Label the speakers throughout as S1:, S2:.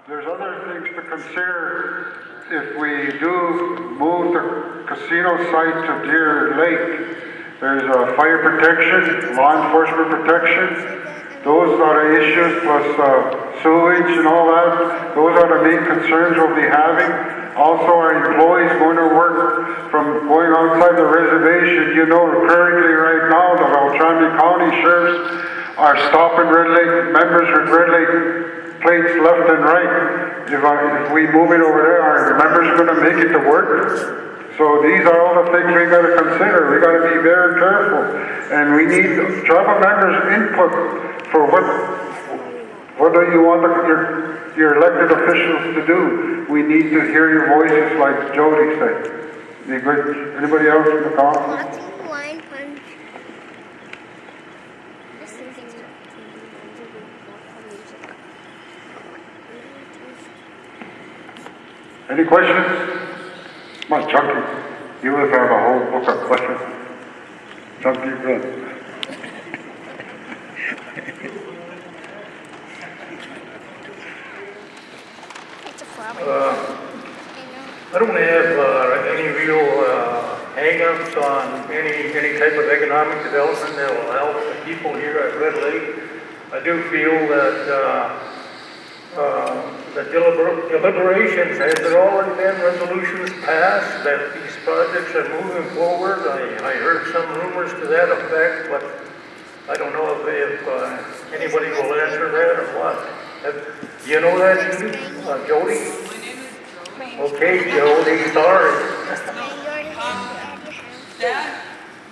S1: There's other things to consider if we do move the casino site to Deer Lake. There's fire protection, law enforcement protection. Those are the issues, plus sewage and all that. Those are the main concerns we'll be having. Also, our employees going to work from going outside the reservation. You know, currently right now, the Beltrami County sheriffs are stopping Red Lake members with Red Lake plates left and right. If we move it over there, our members are going to make it to work. So these are all the things we got to consider. We got to be very careful, and we need tribal members' input for what do you want your elected officials to do. We need to hear your voices, like Jody said. Anybody else in the council? Any questions? Come on, Chunky. You must have a whole book of questions. Chunky, good.
S2: I don't have any real hang-ups on any type of economic development that will help the people here at Red Lake. I do feel that the deliberations, has there already been resolutions passed that these projects are moving forward? I heard some rumors to that effect, but I don't know if anybody will answer that or what. Do you know that, Jody? Okay, Jody, sorry.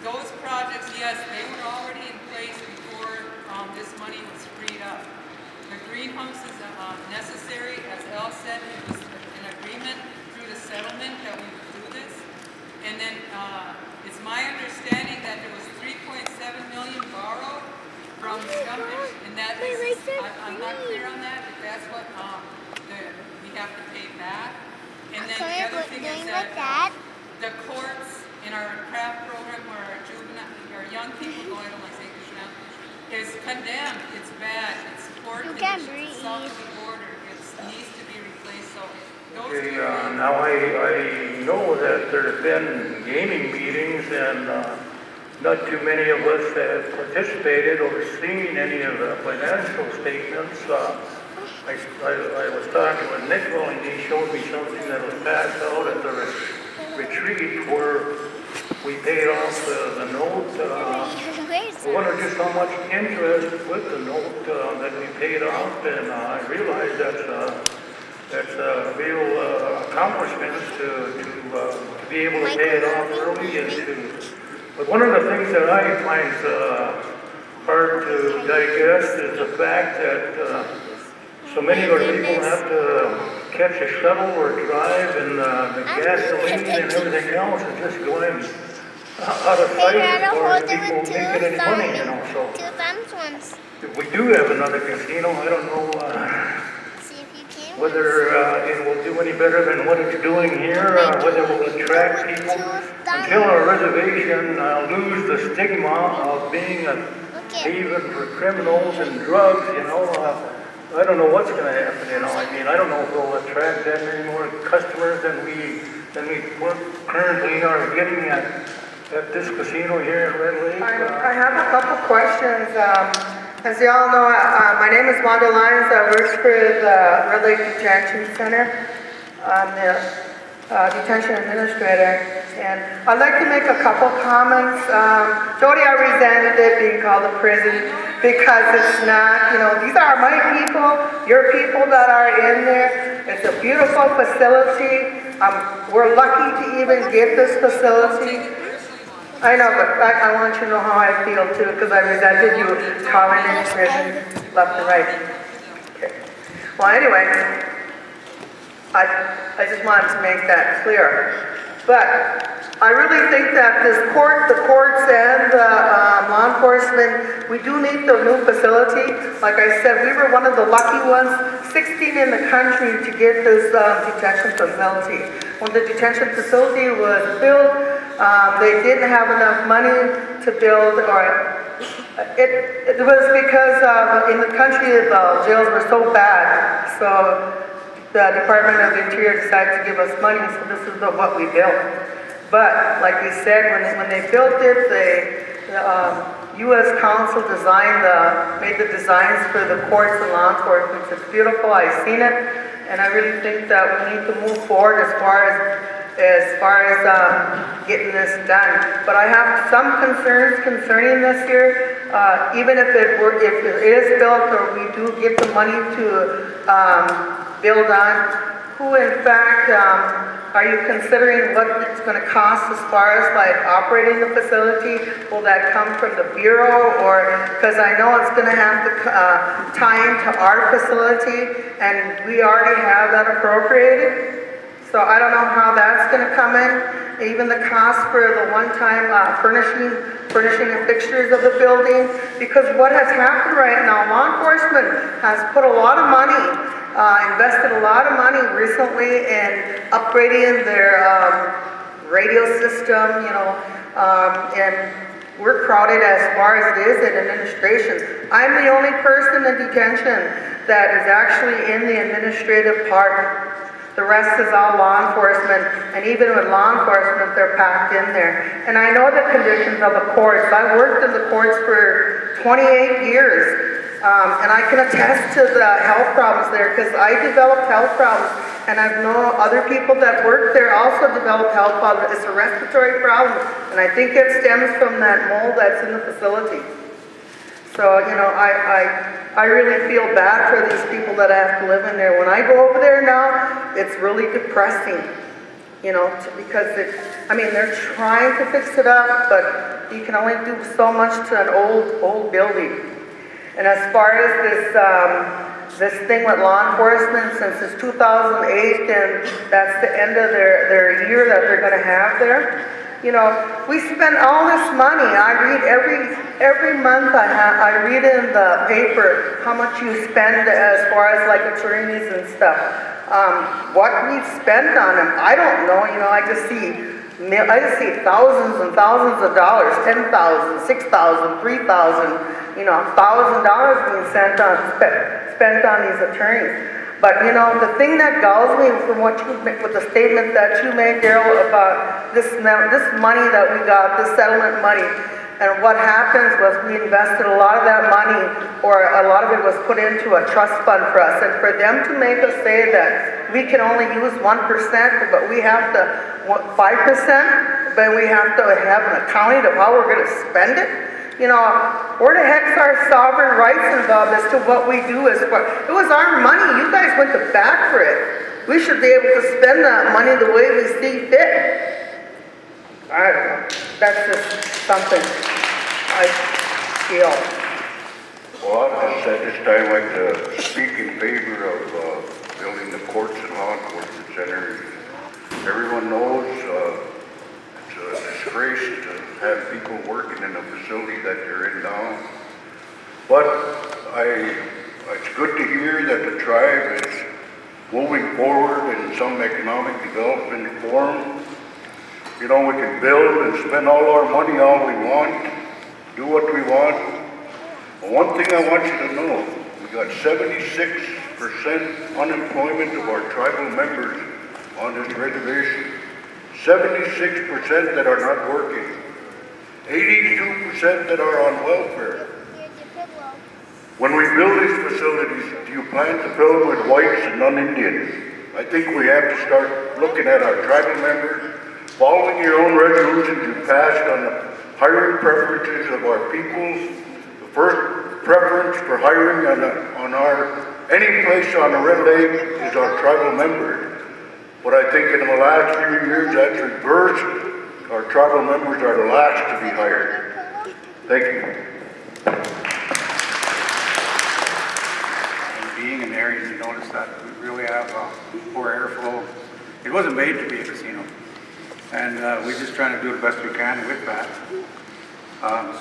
S3: Those projects, yes, they were already in place before this money was freed up. The greenhouse is necessary, as Al said, it was an agreement through the settlement that we would do this. And then it's my understanding that there was 3.7 million borrowed from Stumpage, and that is, I'm not clear on that, if that's what we have to pay back. And then the other thing is that the courts in our craft program where our young people go into like Krishna is condemned. It's bad. It's poor conditions. It's south of the border. It needs to be replaced. So those
S2: now I know that there have been gaming meetings and not too many of us have participated or seen any of the financial statements. I was talking with Nick and he showed me something that was passed out at the retreat where we paid off the note. I wonder just how much interest with the note that we paid off, and I realized that's a real accomplishment to be able to pay it off early. But one of the things that I find hard to digest is the fact that so many of our people have to catch a shuttle or drive, and the gasoline and everything else is just going out of sight before people make any money, you know. So if we do have another casino, I don't know whether it will do any better than what it's doing here, whether it will attract people. Until our reservation lose the stigma of being a haven for criminals and drugs, you know. I don't know what's going to happen, you know. I mean, I don't know if we'll attract that many more customers than we currently are getting at this casino here in Red Lake.
S4: I have a couple questions. As you all know, my name is Wanda Lyons. I work for the Red Lake Detention Center. I'm the detention administrator. And I'd like to make a couple comments. Jody, I resented it being called a prison because it's not, you know, these are my people, your people that are in there. It's a beautiful facility. We're lucky to even get this facility. I know, but I want you to know how I feel too, because I resented you calling it prison left and right. Okay. Well, anyway, I just wanted to make that clear. But I really think that the courts and the law enforcement, we do need the new facility. Like I said, we were one of the lucky ones, 16 in the country to get this detention facility. When the detention facility was built, They didn't have enough money to build, or it was because in the country the jails were so bad, so the Department of the Interior decided to give us money, so this is what we built. But like we said, when they built it, the U.S. Council made the designs for the courts and law enforcement. It's beautiful. I've seen it, and I really think that we need to move forward as far as getting this done. But I have some concerns concerning this here. Even if it is built, or we do get the money to build on, who in fact are you considering what it's going to cost as far as like operating the facility? Will that come from the Bureau, or, because I know it's going to have to tie into our facility, and we already have that appropriated. So I don't know how that's going to come in. Even the cost for the one-time furnishing the fixtures of the building. Because what has happened right now, law enforcement has put a lot of money, invested a lot of money recently in upgrading their radio system, and we're crowded as far as it is in administration. I'm the only person in detention that is actually in the administrative part. The rest is all law enforcement, and even with law enforcement, they're packed in there. And I know the conditions of the courts. I worked in the courts for 28 years, and I can attest to the health problems there, because I developed health problems, and I've known other people that work there also developed health problems. It's a respiratory problem, and I think it stems from that mold that's in the facility. So, I really feel bad for these people that have to live in there. When I go over there now, it's really depressing, because they're trying to fix it up, but you can only do so much to an old building. And as far as this thing with law enforcement, since it's 2008, and that's the end of their year that they're going to have there, we spend all this money. I read every month. I read in the paper how much you spend as far as like attorneys and stuff. What we spend on them, I don't know. I just see thousands and thousands of dollars, $10,000, $6,000, $3,000, $1,000 being spent on these attorneys. But the thing that galls me from with the statement that you made, Daryl, about this money that we got, this settlement money, and what happens was we invested a lot of that money, or a lot of it was put into a trust fund for us, and for them to make us say that we can only use 1%, but we have to 5%, but we have to have an accounting of how we're going to spend it. Where the heck's our sovereign rights involved as to what we do? It was our money. You guys went to bat for it. We should be able to spend that money the way we see fit. I don't know. That's just something I feel.
S5: Well, at this time, I'd like to speak in favor of building the courts and law enforcement centers. Everyone knows it's a disgrace to have people working in a facility that they're in now. But it's good to hear that the tribe is moving forward in some economic development form. We can build and spend all our money all we want, do what we want. But one thing I want you to know, we got 76% unemployment of our tribal members on this reservation. 76% that are not working. 82% that are on welfare. When we build these facilities, do you plan to build with whites and non-Indians? I think we have to start looking at our tribal members, following your own resolutions you passed on the hiring preferences of our peoples. The first preference for hiring on any place on the Red Lake is our tribal members. But I think in the last few years that's reversed. Our tribal members are the last to be hired. Thank you.
S6: And being in areas, you notice that we really have poor airflow. It wasn't made to be a casino. And we're just trying to do the best we can with that.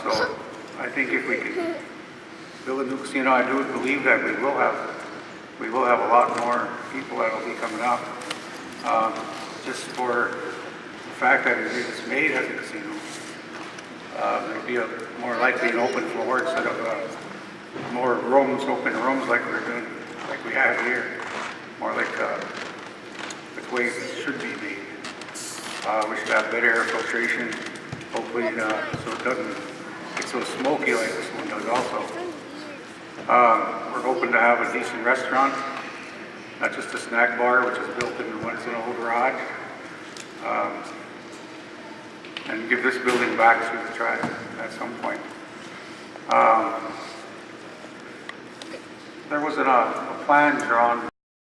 S6: So I think if we can build a new casino, I do believe that we will have a lot more people that will be coming up. Just for fact that it's made as a casino. There'd be more likely an open floor instead of more rooms, open rooms like we're doing, like we have here. More like the way it should be made. We should have better air filtration, hopefully, so it doesn't get so smoky like this one does also. We're hoping to have a decent restaurant, not just a snack bar, which is built into what's in an old garage. And give this building back to the tribe at some point. There was a plan drawn